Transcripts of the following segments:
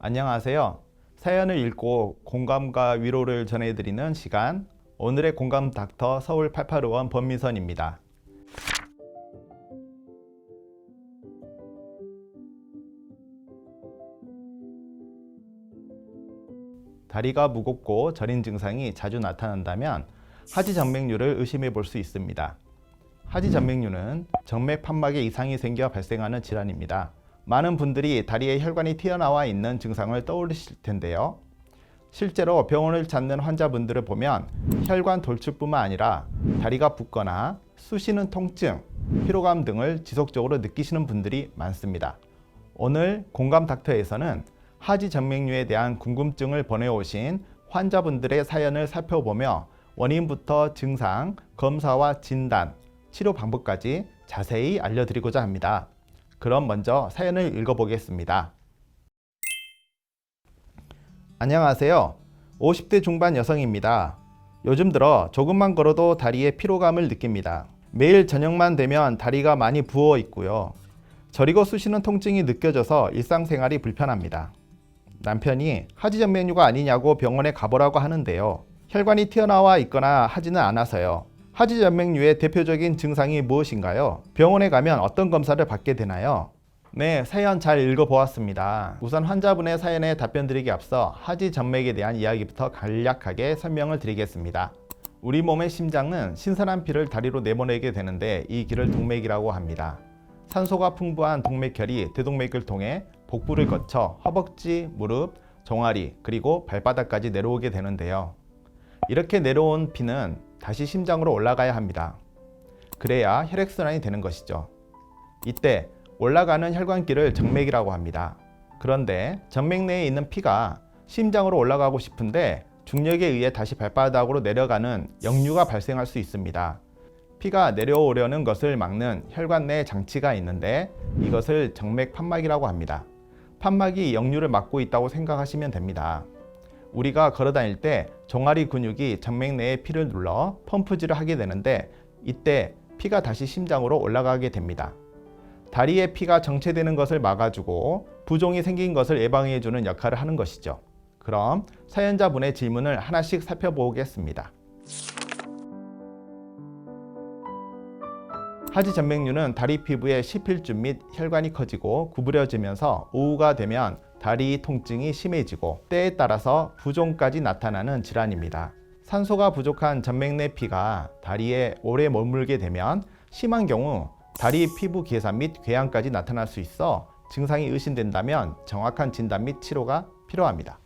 안녕하세요. 사연을 읽고 공감과 위로를 전해드리는 시간, 오늘의 공감 닥터 서울 885원 범미선입니다. 다리가 무겁고 저린 증상이 자주 나타난다면 하지정맥류를 의심해 볼 수 있습니다. 하지정맥류는 정맥 판막에 이상이 생겨 발생하는 질환입니다. 많은 분들이 다리에 혈관이 튀어나와 있는 증상을 떠올리실 텐데요. 실제로 병원을 찾는 환자분들을 보면 혈관 돌출뿐만 아니라 다리가 붓거나 쑤시는 통증, 피로감 등을 지속적으로 느끼시는 분들이 많습니다. 오늘 공감 닥터에서는 하지정맥류에 대한 궁금증을 보내오신 환자분들의 사연을 살펴보며 원인부터 증상, 검사와 진단, 치료 방법까지 자세히 알려드리고자 합니다. 그럼 먼저 사연을 읽어보겠습니다. 안녕하세요. 50대 중반 여성입니다. 요즘 들어 조금만 걸어도 다리에 피로감을 느낍니다. 매일 저녁만 되면 다리가 많이 부어 있고요. 저리고 쑤시는 통증이 느껴져서 일상생활이 불편합니다. 남편이 하지정맥류가 아니냐고 병원에 가보라고 하는데요. 혈관이 튀어나와 있거나 하지는 않아서요. 하지정맥류의 대표적인 증상이 무엇인가요? 병원에 가면 어떤 검사를 받게 되나요? 네, 사연 잘 읽어보았습니다. 우선 환자분의 사연에 답변 드리기 앞서 하지정맥에 대한 이야기부터 간략하게 설명을 드리겠습니다. 우리 몸의 심장은 신선한 피를 다리로 내보내게 되는데 이 길을 동맥이라고 합니다. 산소가 풍부한 동맥혈이 대동맥을 통해 복부를 거쳐 허벅지, 무릎, 종아리, 그리고 발바닥까지 내려오게 되는데요. 이렇게 내려온 피는 다시 심장으로 올라가야 합니다. 그래야 혈액순환이 되는 것이죠. 이때 올라가는 혈관길을 정맥이라고 합니다. 그런데 정맥 내에 있는 피가 심장으로 올라가고 싶은데 중력에 의해 다시 발바닥으로 내려가는 역류가 발생할 수 있습니다. 피가 내려오려는 것을 막는 혈관 내 장치가 있는데 이것을 정맥 판막이라고 합니다. 판막이 역류를 막고 있다고 생각하시면 됩니다. 우리가 걸어 다닐 때 종아리 근육이 정맥 내에 피를 눌러 펌프질을 하게 되는데 이때 피가 다시 심장으로 올라가게 됩니다. 다리에 피가 정체되는 것을 막아주고 부종이 생긴 것을 예방해주는 역할을 하는 것이죠. 그럼 사연자분의 질문을 하나씩 살펴보겠습니다. 하지정맥류는 다리 피부의 실필줄 및 혈관이 커지고 구부려지면서 오후가 되면 다리 통증이 심해지고 때에 따라서 부종까지 나타나는 질환입니다. 산소가 부족한 정맥 내 피가 다리에 오래 머물게 되면 심한 경우 다리 피부 괴사 및 궤양까지 나타날 수 있어 증상이 의심된다면 정확한 진단 및 치료가 필요합니다.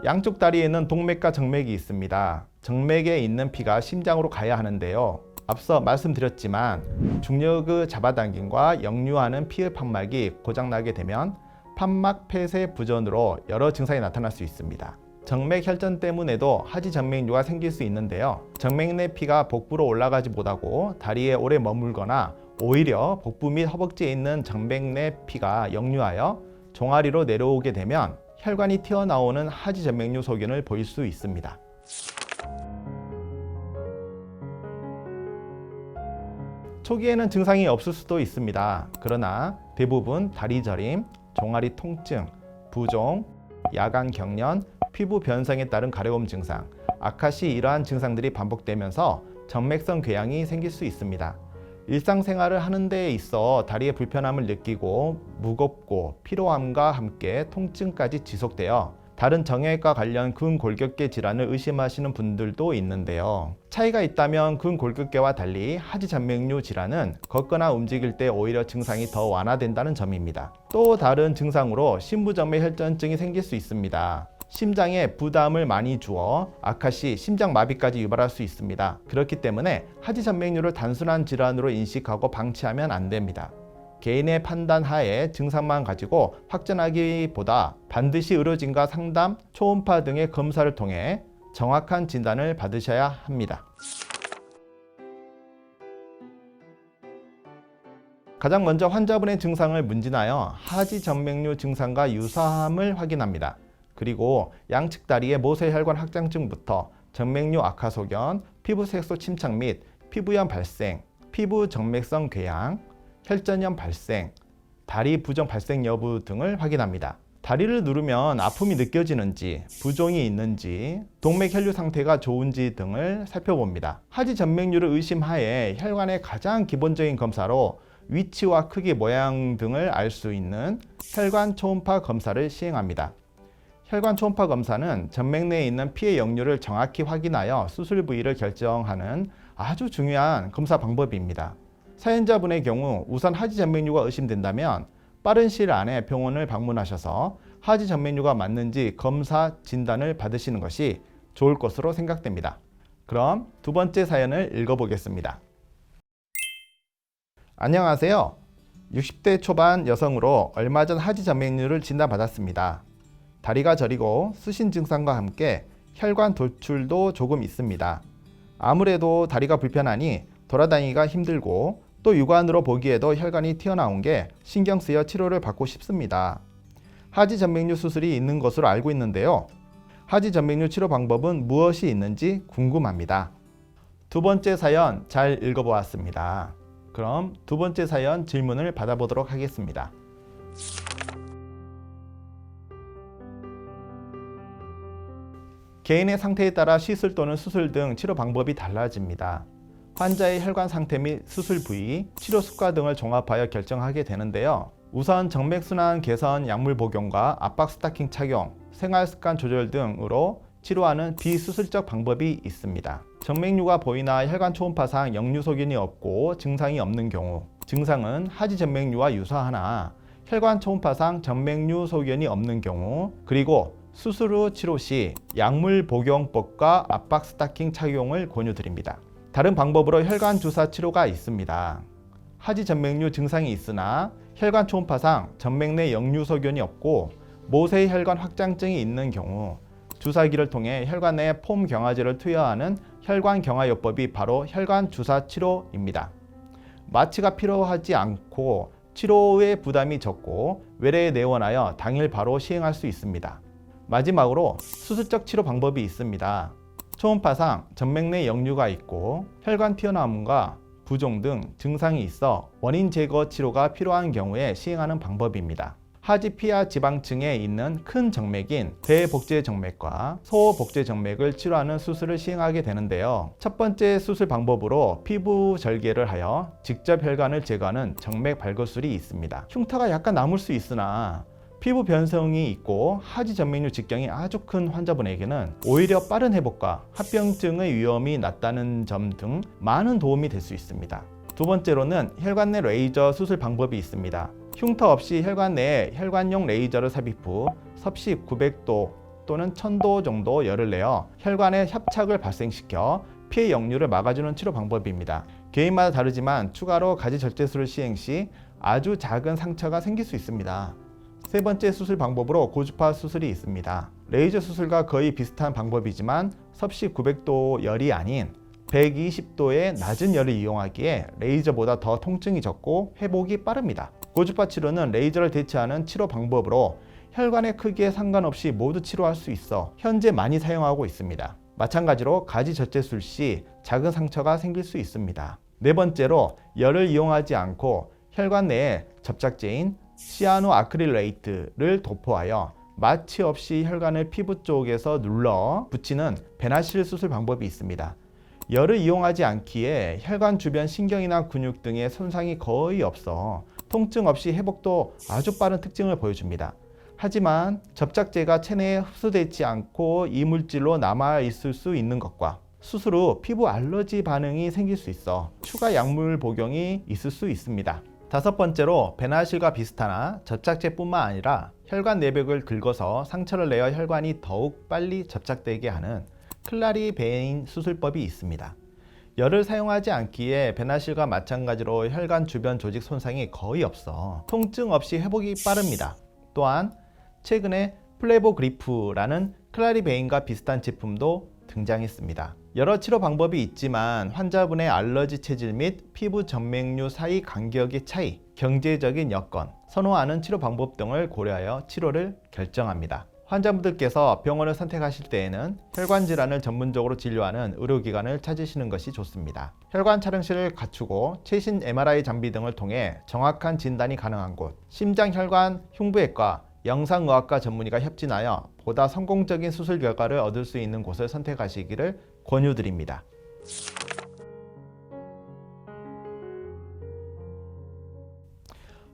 양쪽 다리에는 동맥과 정맥이 있습니다. 정맥에 있는 피가 심장으로 가야 하는데요. 앞서 말씀드렸지만 중력의 잡아당김과 역류하는 피의 판막이 고장나게 되면 판막 폐쇄 부전으로 여러 증상이 나타날 수 있습니다. 정맥 혈전 때문에도 하지정맥류가 생길 수 있는데요. 정맥 내 피가 복부로 올라가지 못하고 다리에 오래 머물거나 오히려 복부 및 허벅지에 있는 정맥 내 피가 역류하여 종아리로 내려오게 되면 혈관이 튀어나오는 하지정맥류 소견을 보일 수 있습니다. 초기에는 증상이 없을 수도 있습니다. 그러나 대부분 다리 저림, 종아리 통증, 부종, 야간 경련, 피부 변성에 따른 가려움 증상, 악화 시 이러한 증상들이 반복되면서 정맥성 궤양이 생길 수 있습니다. 일상생활을 하는 데에 있어 다리에 불편함을 느끼고 무겁고 피로함과 함께 통증까지 지속되어 다른 정형외과 관련 근골격계 질환을 의심하시는 분들도 있는데요. 차이가 있다면 근골격계와 달리 하지정맥류 질환은 걷거나 움직일 때 오히려 증상이 더 완화된다는 점입니다. 또 다른 증상으로 심부정맥 혈전증이 생길 수 있습니다. 심장에 부담을 많이 주어 악화 시 심장마비까지 유발할 수 있습니다. 그렇기 때문에 하지정맥류를 단순한 질환으로 인식하고 방치하면 안 됩니다. 개인의 판단 하에 증상만 가지고 확진하기보다 반드시 의료진과 상담, 초음파 등의 검사를 통해 정확한 진단을 받으셔야 합니다. 가장 먼저 환자분의 증상을 문진하여 하지정맥류 증상과 유사함을 확인합니다. 그리고 양측 다리의 모세혈관 확장증부터 정맥류 악화 소견, 피부 색소 침착 및 피부염 발생, 피부 정맥성 궤양, 혈전염 발생, 다리 부종 발생 여부 등을 확인합니다. 다리를 누르면 아픔이 느껴지는지, 부종이 있는지, 동맥 혈류 상태가 좋은지 등을 살펴봅니다. 하지 전맥류를 의심하에 혈관의 가장 기본적인 검사로 위치와 크기, 모양 등을 알 수 있는 혈관 초음파 검사를 시행합니다. 혈관 초음파 검사는 전맥 내에 있는 피의 역류를 정확히 확인하여 수술 부위를 결정하는 아주 중요한 검사 방법입니다. 사연자분의 경우 우선 하지 전맥류가 의심된다면 빠른 시일 안에 병원을 방문하셔서 하지 전맥류가 맞는지 검사 진단을 받으시는 것이 좋을 것으로 생각됩니다. 그럼 두 번째 사연을 읽어보겠습니다. 안녕하세요. 60대 초반 여성으로 얼마 전 하지 전맥류를 진단받았습니다. 다리가 저리고 쓰신 증상과 함께 혈관 돌출도 조금 있습니다. 아무래도 다리가 불편하니 돌아다니기가 힘들고 또 육안으로 보기에도 혈관이 튀어나온 게 신경 쓰여 치료를 받고 싶습니다. 하지 전맥류 수술이 있는 것으로 알고 있는데요. 하지 전맥류 치료 방법은 무엇이 있는지 궁금합니다. 두 번째 사연 잘 읽어보았습니다. 그럼 두 번째 사연 질문을 받아보도록 하겠습니다. 개인의 상태에 따라 시술 또는 수술 등 치료 방법이 달라집니다. 환자의 혈관 상태 및 수술 부위, 치료 수가 등을 종합하여 결정하게 되는데요. 우선 정맥순환 개선 약물 복용과 압박 스타킹 착용, 생활습관 조절 등으로 치료하는 비수술적 방법이 있습니다. 정맥류가 보이나 혈관 초음파상 역류 소견이 없고 증상이 없는 경우, 증상은 하지 전맥류와 유사하나 혈관 초음파상 전맥류 소견이 없는 경우, 그리고 수술 후 치료 시 약물 복용법과 압박 스타킹 착용을 권유드립니다. 다른 방법으로 혈관 주사 치료가 있습니다. 하지 전맥류 증상이 있으나 혈관 초음파상 전맥 내 역류 소견이 없고 모세 혈관 확장증이 있는 경우 주사기를 통해 혈관 내에 폼 경화제를 투여하는 혈관 경화요법이 바로 혈관 주사 치료입니다. 마취가 필요하지 않고 치료의 부담이 적고 외래에 내원하여 당일 바로 시행할 수 있습니다. 마지막으로 수술적 치료 방법이 있습니다. 초음파상 전맥 내 역류가 있고 혈관 튀어나옴과 부종 등 증상이 있어 원인 제거 치료가 필요한 경우에 시행하는 방법입니다. 하지 피하 지방층에 있는 큰 정맥인 대복제정맥과 소복제정맥을 치료하는 수술을 시행하게 되는데요. 첫 번째 수술 방법으로 피부 절개를 하여 직접 혈관을 제거하는 정맥 발거술이 있습니다. 흉터가 약간 남을 수 있으나 피부 변성이 있고 하지 전맥류 직경이 아주 큰 환자분에게는 오히려 빠른 회복과 합병증의 위험이 낮다는 점 등 많은 도움이 될 수 있습니다. 두 번째로는 혈관 내 레이저 수술 방법이 있습니다. 흉터 없이 혈관 내에 혈관용 레이저를 삽입 후 섭씨 900도 또는 1000도 정도 열을 내어 혈관에 협착을 발생시켜 피해 역류를 막아주는 치료 방법입니다. 개인마다 다르지만 추가로 가지 절제술을 시행 시 아주 작은 상처가 생길 수 있습니다. 세 번째 수술 방법으로 고주파 수술이 있습니다. 레이저 수술과 거의 비슷한 방법이지만 섭씨 900도 열이 아닌 120도의 낮은 열을 이용하기에 레이저보다 더 통증이 적고 회복이 빠릅니다. 고주파 치료는 레이저를 대체하는 치료 방법으로 혈관의 크기에 상관없이 모두 치료할 수 있어 현재 많이 사용하고 있습니다. 마찬가지로 가지 절제술 시 작은 상처가 생길 수 있습니다. 네 번째로 열을 이용하지 않고 혈관 내에 접착제인 시아노아크릴레이트를 도포하여 마취 없이 혈관을 피부 쪽에서 눌러 붙이는 베나실 수술 방법이 있습니다. 열을 이용하지 않기에 혈관 주변 신경이나 근육 등의 손상이 거의 없어 통증 없이 회복도 아주 빠른 특징을 보여줍니다. 하지만 접착제가 체내에 흡수되지 않고 이물질로 남아 있을 수 있는 것과 수술 후 피부 알러지 반응이 생길 수 있어 추가 약물 복용이 있을 수 있습니다. 다섯 번째로 베나실과 비슷하나 접착제뿐만 아니라 혈관 내벽을 긁어서 상처를 내어 혈관이 더욱 빨리 접착되게 하는 클라리베인 수술법이 있습니다. 열을 사용하지 않기에 베나실과 마찬가지로 혈관 주변 조직 손상이 거의 없어 통증 없이 회복이 빠릅니다. 또한 최근에 플레보그리프라는 클라리베인과 비슷한 제품도 등장했습니다. 여러 치료 방법이 있지만 환자분의 알러지 체질 및 피부 전맥류 사이 간격의 차이, 경제적인 여건, 선호하는 치료 방법 등을 고려하여 치료를 결정합니다. 환자분들께서 병원을 선택하실 때에는 혈관 질환을 전문적으로 진료하는 의료기관을 찾으시는 것이 좋습니다. 혈관 촬영실을 갖추고 최신 MRI 장비 등을 통해 정확한 진단이 가능한 곳, 심장혈관 흉부외과, 영상의학과 전문의가 협진하여 보다 성공적인 수술 결과를 얻을 수 있는 곳을 선택하시기를 권유드립니다.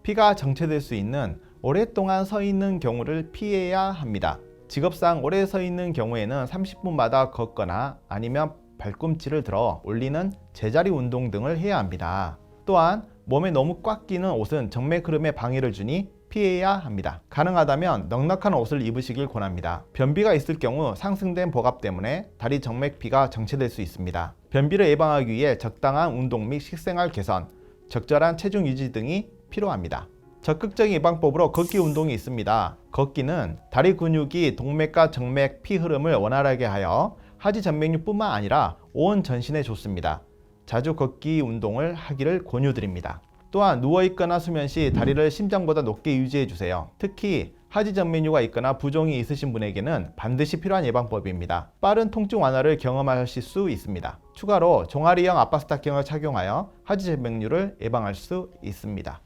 피가 정체될 수 있는 오랫동안 서 있는 경우를 피해야 합니다. 직업상 오래 서 있는 경우에는 30분마다 걷거나 아니면 발꿈치를 들어 올리는 제자리 운동 등을 해야 합니다. 또한 몸에 너무 꽉 끼는 옷은 정맥 흐름에 방해를 주니 피해야 합니다. 가능하다면 넉넉한 옷을 입으시길 권합니다. 변비가 있을 경우 상승된 복압 때문에 다리 정맥피가 정체될 수 있습니다. 변비를 예방하기 위해 적당한 운동 및 식생활 개선, 적절한 체중 유지 등이 필요합니다. 적극적인 예방법으로 걷기 운동이 있습니다. 걷기는 다리 근육이 동맥과 정맥 피 흐름을 원활하게 하여 하지 정맥류뿐만 아니라 온 전신에 좋습니다. 자주 걷기 운동을 하기를 권유드립니다. 또한 누워있거나 수면 시 다리를 심장보다 높게 유지해 주세요. 특히 하지 정맥류가 있거나 부종이 있으신 분에게는 반드시 필요한 예방법입니다. 빠른 통증 완화를 경험하실 수 있습니다. 추가로 종아리형 압박 스타킹을 착용하여 하지 정맥류를 예방할 수 있습니다.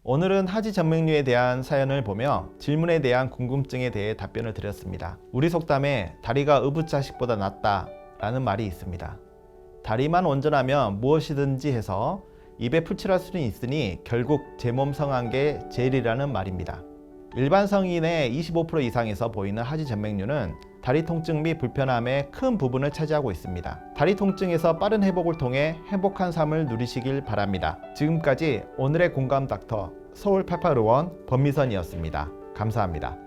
오늘은 하지 정맥류에 대한 사연을 보며 질문에 대한 궁금증에 대해 답변을 드렸습니다. 우리 속담에 다리가 의붓자식보다 낫다 라는 말이 있습니다. 다리만 온전하면 무엇이든지 해서 입에 풀칠할 수는 있으니 결국 제 몸 성한 게 제일이라는 말입니다. 일반 성인의 25% 이상에서 보이는 하지 정맥류는 다리 통증 및 불편함의 큰 부분을 차지하고 있습니다. 다리 통증에서 빠른 회복을 통해 행복한 삶을 누리시길 바랍니다. 지금까지 오늘의 공감 닥터 서울 88의원 범미선이었습니다. 감사합니다.